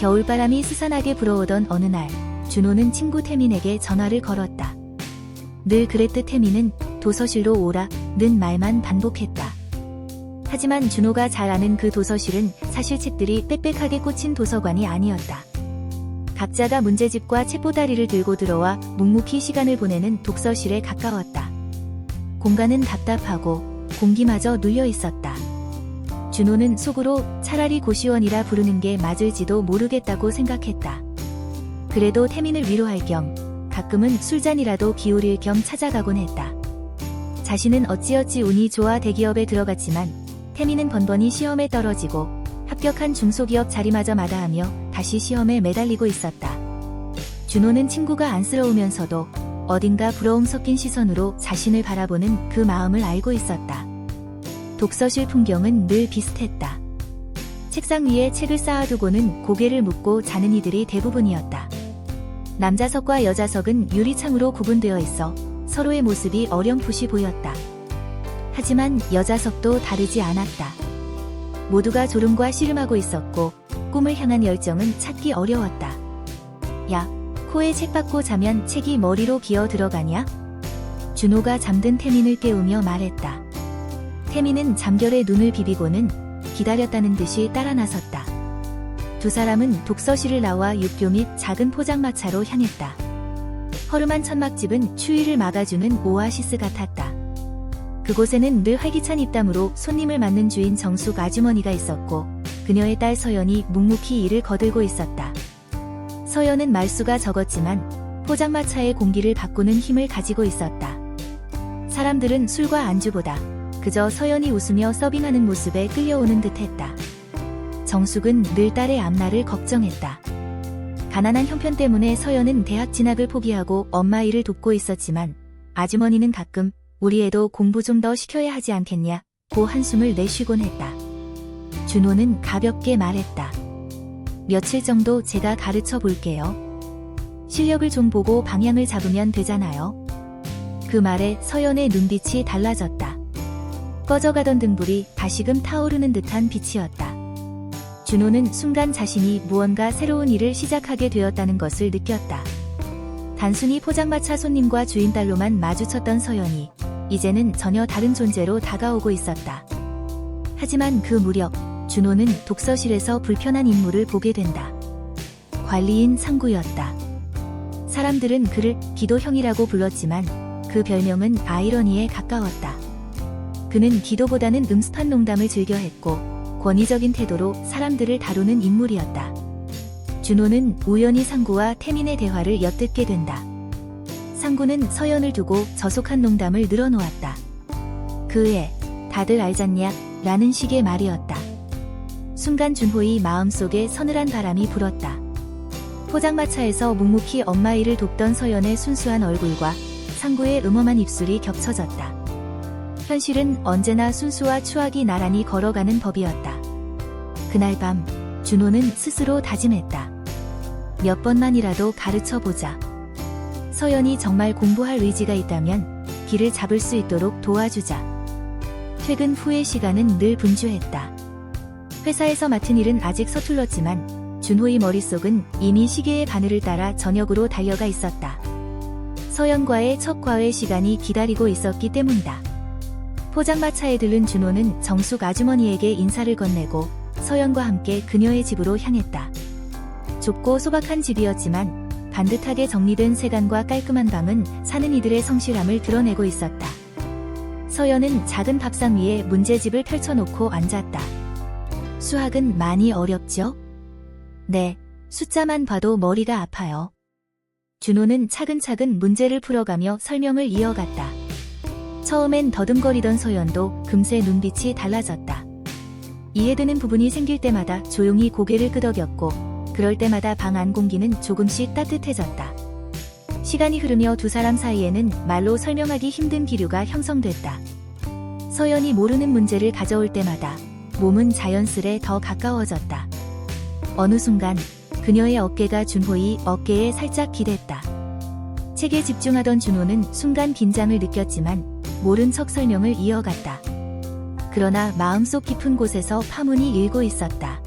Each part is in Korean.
겨울바람이 스산하게 불어오던 어느 날, 준호는 친구 태민에게 전화를 걸었다. 늘 그랬듯 태민은 도서실로 오라는 말만 반복했다. 하지만 준호가 잘 아는 그 도서실은 사실 책들이 빽빽하게 꽂힌 도서관이 아니었다. 각자가 문제집과 책보다리를 들고 들어와 묵묵히 시간을 보내는 독서실에 가까웠다. 공간은 답답하고 공기마저 눌려 있었다. 준호는 속으로 차라리 고시원이라 부르는 게 맞을지도 모르겠다고 생각했다. 그래도 태민을 위로할 겸 가끔은 술잔이라도 기울일 겸 찾아가곤 했다. 자신은 어찌어찌 운이 좋아 대기업에 들어갔지만 태민은 번번이 시험에 떨어지고 합격한 중소기업 자리마저 마다하며 다시 시험에 매달리고 있었다. 준호는 친구가 안쓰러우면서도 어딘가 부러움 섞인 시선으로 자신을 바라보는 그 마음을 알고 있었다. 독서실 풍경은 늘 비슷했다. 책상 위에 책을 쌓아두고는 고개를 묶고 자는 이들이 대부분이었다. 남자석과 여자석은 유리창으로 구분되어 있어 서로의 모습이 어렴풋이 보였다. 하지만 여자석도 다르지 않았다. 모두가 졸음과 씨름하고 있었고 꿈을 향한 열정은 찾기 어려웠다. 야, 코에 책 받고 자면 책이 머리로 기어 들어가냐? 준호가 잠든 태민을 깨우며 말했다. 태민은 잠결에 눈을 비비고는 기다렸다는 듯이 따라 나섰다. 두 사람은 독서실을 나와 육교 및 작은 포장마차로 향했다. 허름한 천막집은 추위를 막아주는 오아시스 같았다. 그곳에는 늘 활기찬 입담으로 손님을 맞는 주인 정숙 아주머니가 있었고 그녀의 딸 서연이 묵묵히 일을 거들고 있었다. 서연은 말수가 적었지만 포장마차의 공기를 바꾸는 힘을 가지고 있었다. 사람들은 술과 안주보다 그저 서연이 웃으며 서빙하는 모습에 끌려오는 듯했다. 정숙은 늘 딸의 앞날을 걱정했다. 가난한 형편 때문에 서연은 대학 진학을 포기하고 엄마 일을 돕고 있었지만 아주머니는 가끔 우리 애도 공부 좀 더 시켜야 하지 않겠냐고 한숨을 내쉬곤 했다. 준호는 가볍게 말했다. 며칠 정도 제가 가르쳐 볼게요. 실력을 좀 보고 방향을 잡으면 되잖아요. 그 말에 서연의 눈빛이 달라졌다. 꺼져가던 등불이 다시금 타오르는 듯한 빛이었다. 준호는 순간 자신이 무언가 새로운 일을 시작하게 되었다는 것을 느꼈다. 단순히 포장마차 손님과 주인딸로만 마주쳤던 서연이 이제는 전혀 다른 존재로 다가오고 있었다. 하지만 그 무렵 준호는 독서실에서 불편한 인물을 보게 된다. 관리인 상구였다. 사람들은 그를 기도형이라고 불렀지만 그 별명은 아이러니에 가까웠다. 그는 기도보다는 음습한 농담을 즐겨 했고 권위적인 태도로 사람들을 다루는 인물이었다. 준호는 우연히 상구와 태민의 대화를 엿듣게 된다. 상구는 서연을 두고 저속한 농담을 늘어놓았다. 그 애, 다들 알잖냐? 라는 식의 말이었다. 순간 준호의 마음속에 서늘한 바람이 불었다. 포장마차에서 묵묵히 엄마 일을 돕던 서연의 순수한 얼굴과 상구의 음험한 입술이 겹쳐졌다. 현실은 언제나 순수와 추악이 나란히 걸어가는 법이었다. 그날 밤 준호는 스스로 다짐했다. 몇 번만이라도 가르쳐보자. 서연이 정말 공부할 의지가 있다면 길을 잡을 수 있도록 도와주자. 퇴근 후의 시간은 늘 분주했다. 회사에서 맡은 일은 아직 서툴렀지만 준호의 머릿속은 이미 시계의 바늘을 따라 저녁으로 달려가 있었다. 서연과의 첫 과외 시간이 기다리고 있었기 때문이다. 포장마차에 들른 준호는 정숙 아주머니에게 인사를 건네고 서연과 함께 그녀의 집으로 향했다. 좁고 소박한 집이었지만 반듯하게 정리된 세간과 깔끔한 방은 사는 이들의 성실함을 드러내고 있었다. 서연은 작은 밥상 위에 문제집을 펼쳐놓고 앉았다. 수학은 많이 어렵죠? 네, 숫자만 봐도 머리가 아파요. 준호는 차근차근 문제를 풀어가며 설명을 이어갔다. 처음엔 더듬거리던 서연도 금세 눈빛이 달라졌다. 이해되는 부분이 생길 때마다 조용히 고개를 끄덕였고 그럴 때마다 방 안 공기는 조금씩 따뜻해졌다. 시간이 흐르며 두 사람 사이에는 말로 설명하기 힘든 기류가 형성됐다. 서연이 모르는 문제를 가져올 때마다 몸은 자연스레 더 가까워졌다. 어느 순간 그녀의 어깨가 준호의 어깨에 살짝 기댔다. 책에 집중하던 준호는 순간 긴장을 느꼈지만 모른 척 설명을 이어갔다. 그러나 마음속 깊은 곳에서 파문이 일고 있었다.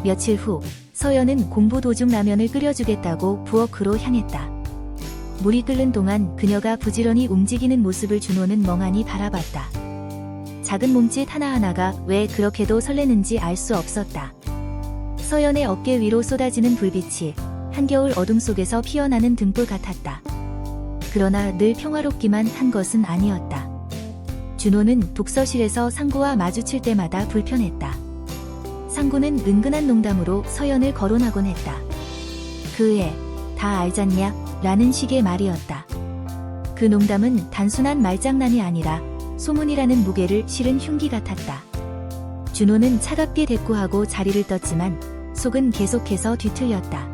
며칠 후 서연은 공부 도중 라면을 끓여주겠다고 부엌으로 향했다. 물이 끓는 동안 그녀가 부지런히 움직이는 모습을 준호는 멍하니 바라봤다. 작은 몸짓 하나하나가 왜 그렇게도 설레는지 알 수 없었다. 서연의 어깨 위로 쏟아지는 불빛이 한겨울 어둠 속에서 피어나는 등불 같았다. 그러나 늘 평화롭기만 한 것은 아니었다. 준호는 독서실에서 상구와 마주칠 때마다 불편했다. 상구는 은근한 농담으로 서연을 거론하곤 했다. 그 애, 다 알잖냐? 라는 식의 말이었다. 그 농담은 단순한 말장난이 아니라 소문이라는 무게를 실은 흉기 같았다. 준호는 차갑게 대꾸하고 자리를 떴지만 속은 계속해서 뒤틀렸다.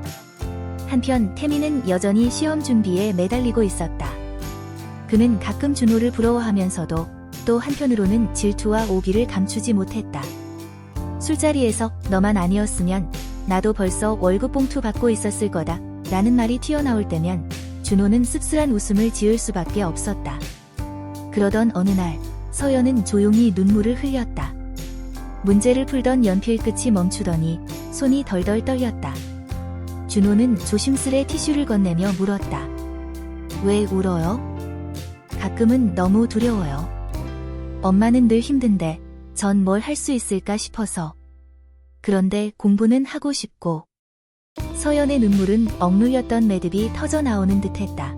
한편 태민은 여전히 시험 준비에 매달리고 있었다. 그는 가끔 준호를 부러워하면서도 또 한편으로는 질투와 오기를 감추지 못했다. 술자리에서 너만 아니었으면 나도 벌써 월급 봉투 받고 있었을 거다 라는 말이 튀어나올 때면 준호는 씁쓸한 웃음을 지을 수밖에 없었다. 그러던 어느 날 서연은 조용히 눈물을 흘렸다. 문제를 풀던 연필 끝이 멈추더니 손이 덜덜 떨렸다. 준호는 조심스레 티슈를 건네며 물었다. 왜 울어요? 가끔은 너무 두려워요. 엄마는 늘 힘든데 전 뭘 할 수 있을까 싶어서. 그런데 공부는 하고 싶고. 서연의 눈물은 억눌렸던 매듭이 터져 나오는 듯했다.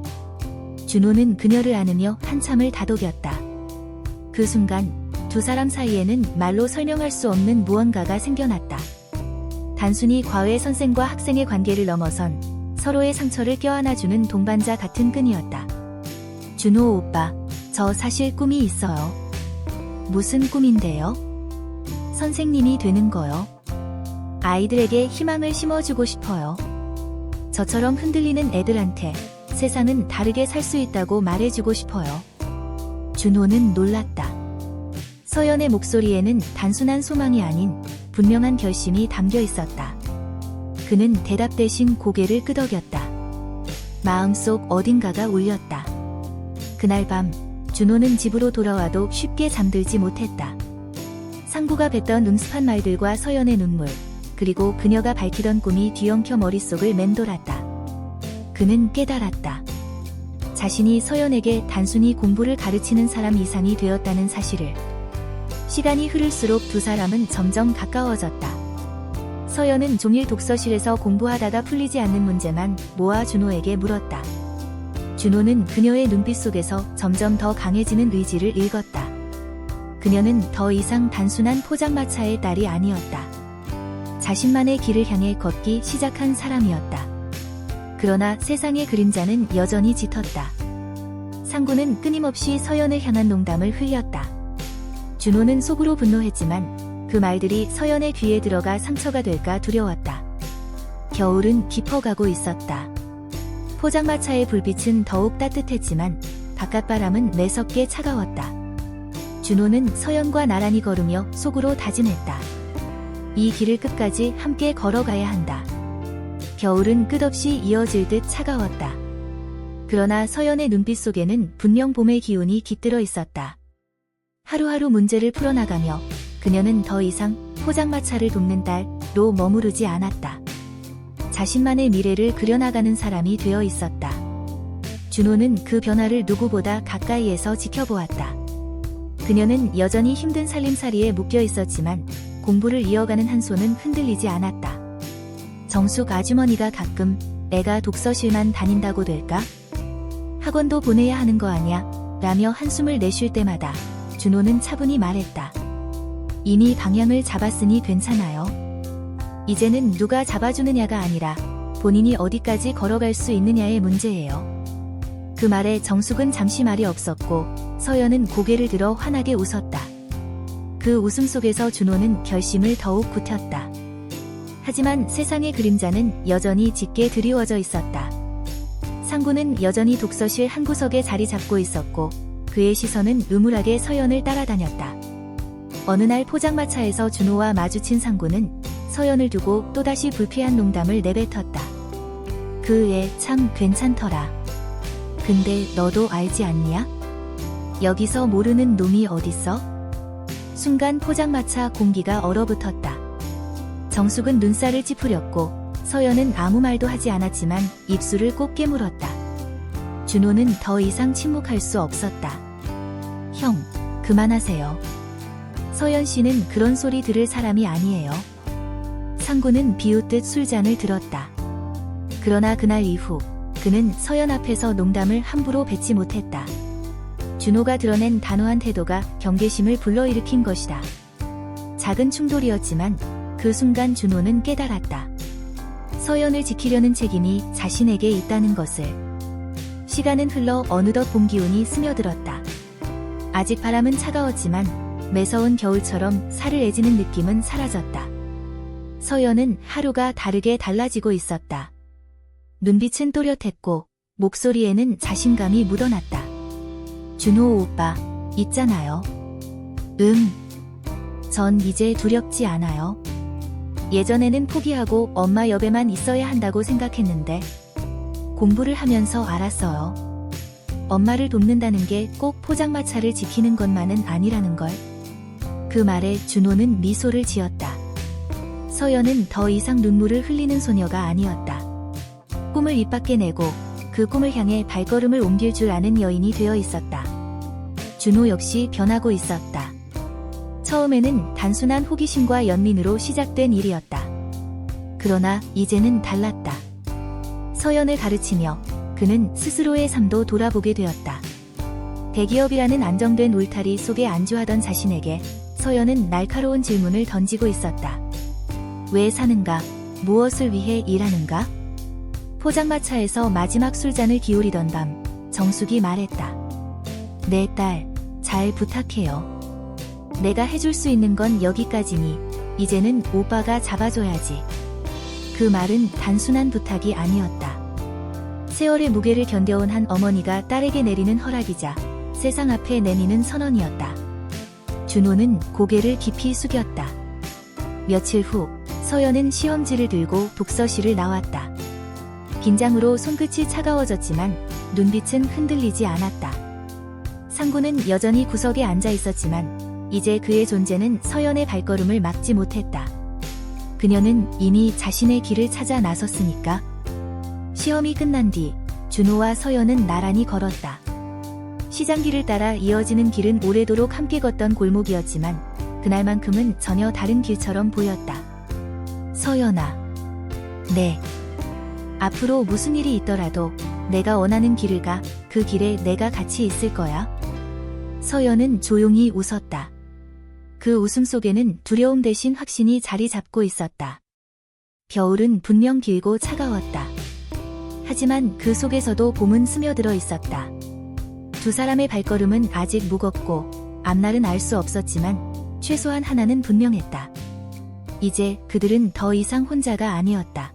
준호는 그녀를 안으며 한참을 다독였다. 그 순간 두 사람 사이에는 말로 설명할 수 없는 무언가가 생겨났다. 단순히 과외 선생과 학생의 관계를 넘어선 서로의 상처를 껴안아주는 동반자 같은 끈이었다. 준호 오빠, 저 사실 꿈이 있어요. 무슨 꿈인데요? 선생님이 되는 거요. 아이들에게 희망을 심어주고 싶어요. 저처럼 흔들리는 애들한테 세상은 다르게 살 수 있다고 말해주고 싶어요. 준호는 놀랐다. 서연의 목소리에는 단순한 소망이 아닌 분명한 결심이 담겨 있었다. 그는 대답 대신 고개를 끄덕였다. 마음속 어딘가가 울렸다. 그날 밤 준호는 집으로 돌아와도 쉽게 잠들지 못했다. 상구가 뱉던 음습한 말들과 서연의 눈물, 그리고 그녀가 밝히던 꿈이 뒤엉켜 머릿속을 맴돌았다. 그는 깨달았다. 자신이 서연에게 단순히 공부를 가르치는 사람 이상이 되었다는 사실을. 시간이 흐를수록 두 사람은 점점 가까워졌다. 서연은 종일 독서실에서 공부하다가 풀리지 않는 문제만 모아 준호에게 물었다. 준호는 그녀의 눈빛 속에서 점점 더 강해지는 의지를 읽었다. 그녀는 더 이상 단순한 포장마차의 딸이 아니었다. 자신만의 길을 향해 걷기 시작한 사람이었다. 그러나 세상의 그림자는 여전히 짙었다. 상구는 끊임없이 서연을 향한 농담을 흘렸다. 준호는 속으로 분노했지만 그 말들이 서연의 귀에 들어가 상처가 될까 두려웠다. 겨울은 깊어가고 있었다. 포장마차의 불빛은 더욱 따뜻했지만 바깥바람은 매섭게 차가웠다. 준호는 서연과 나란히 걸으며 속으로 다짐했다. 이 길을 끝까지 함께 걸어가야 한다. 겨울은 끝없이 이어질 듯 차가웠다. 그러나 서연의 눈빛 속에는 분명 봄의 기운이 깃들어 있었다. 하루하루 문제를 풀어나가며 그녀는 더 이상 포장마차를 돕는 딸로 머무르지 않았다. 자신만의 미래를 그려나가는 사람이 되어 있었다. 준호는 그 변화를 누구보다 가까이에서 지켜보았다. 그녀는 여전히 힘든 살림살이에 묶여 있었지만 공부를 이어가는 한 손은 흔들리지 않았다. 정숙 아주머니가 가끔 애가 독서실만 다닌다고 될까? 학원도 보내야 하는 거 아냐? 라며 한숨을 내쉴 때마다 준호는 차분히 말했다. 이미 방향을 잡았으니 괜찮아요. 이제는 누가 잡아주느냐가 아니라 본인이 어디까지 걸어갈 수 있느냐의 문제예요. 그 말에 정숙은 잠시 말이 없었고 서연은 고개를 들어 환하게 웃었다. 그 웃음 속에서 준호는 결심을 더욱 굳혔다. 하지만 세상의 그림자는 여전히 짙게 드리워져 있었다. 상구는 여전히 독서실 한 구석에 자리 잡고 있었고 그의 시선은 음울하게 서연을 따라다녔다. 어느 날 포장마차에서 준호와 마주친 상구는 서연을 두고 또다시 불쾌한 농담을 내뱉었다. 그 애 참 괜찮더라. 근데 너도 알지 않냐? 여기서 모르는 놈이 어딨어? 순간 포장마차 공기가 얼어붙었다. 정숙은 눈살을 찌푸렸고 서연은 아무 말도 하지 않았지만 입술을 꼭 깨물었다. 준호는 더 이상 침묵할 수 없었다. 형, 그만하세요. 서연 씨는 그런 소리 들을 사람이 아니에요. 상구는 비웃듯 술잔을 들었다. 그러나 그날 이후 그는 서연 앞에서 농담을 함부로 뱉지 못했다. 준호가 드러낸 단호한 태도가 경계심을 불러일으킨 것이다. 작은 충돌이었지만 그 순간 준호는 깨달았다. 서연을 지키려는 책임이 자신에게 있다는 것을. 시간은 흘러 어느덧 봄 기운이 스며들었다. 아직 바람은 차가웠지만 매서운 겨울처럼 살을 애지는 느낌은 사라졌다. 서연은 하루가 다르게 달라지고 있었다. 눈빛은 또렷했고 목소리에는 자신감이 묻어났다. 준호 오빠, 있잖아요. 전 이제 두렵지 않아요. 예전에는 포기하고 엄마 옆에만 있어야 한다고 생각했는데 공부를 하면서 알았어요. 엄마를 돕는다는 게 꼭 포장마차를 지키는 것만은 아니라는 걸. 그 말에 준호는 미소를 지었다. 서연은 더 이상 눈물을 흘리는 소녀가 아니었다. 꿈을 입 밖에 내고 그 꿈을 향해 발걸음을 옮길 줄 아는 여인이 되어 있었다. 준호 역시 변하고 있었다. 처음에는 단순한 호기심과 연민으로 시작된 일이었다. 그러나 이제는 달랐다. 서연을 가르치며 그는 스스로의 삶도 돌아보게 되었다. 대기업이라는 안정된 울타리 속에 안주하던 자신에게 서연은 날카로운 질문을 던지고 있었다. 왜 사는가? 무엇을 위해 일하는가? 포장마차에서 마지막 술잔을 기울이던 밤, 정숙이 말했다. 내 딸, 잘 부탁해요. 내가 해줄 수 있는 건 여기까지니 이제는 오빠가 잡아줘야지. 그 말은 단순한 부탁이 아니었다. 세월의 무게를 견뎌온 한 어머니가 딸에게 내리는 허락이자 세상 앞에 내미는 선언이었다. 준호는 고개를 깊이 숙였다. 며칠 후 서연은 시험지를 들고 독서실을 나왔다. 긴장으로 손끝이 차가워졌지만 눈빛은 흔들리지 않았다. 상구는 여전히 구석에 앉아 있었지만 이제 그의 존재는 서연의 발걸음을 막지 못했다. 그녀는 이미 자신의 길을 찾아 나섰으니까. 시험이 끝난 뒤 준호와 서연은 나란히 걸었다. 시장길을 따라 이어지는 길은 오래도록 함께 걷던 골목이었지만 그날만큼은 전혀 다른 길처럼 보였다. 서연아. 네. 앞으로 무슨 일이 있더라도 내가 원하는 길을 가, 그 길에 내가 같이 있을 거야. 서연은 조용히 웃었다. 그 웃음 속에는 두려움 대신 확신이 자리 잡고 있었다. 겨울은 분명 길고 차가웠다. 하지만 그 속에서도 봄은 스며들어 있었다. 두 사람의 발걸음은 아직 무겁고 앞날은 알 수 없었지만 최소한 하나는 분명했다. 이제 그들은 더 이상 혼자가 아니었다.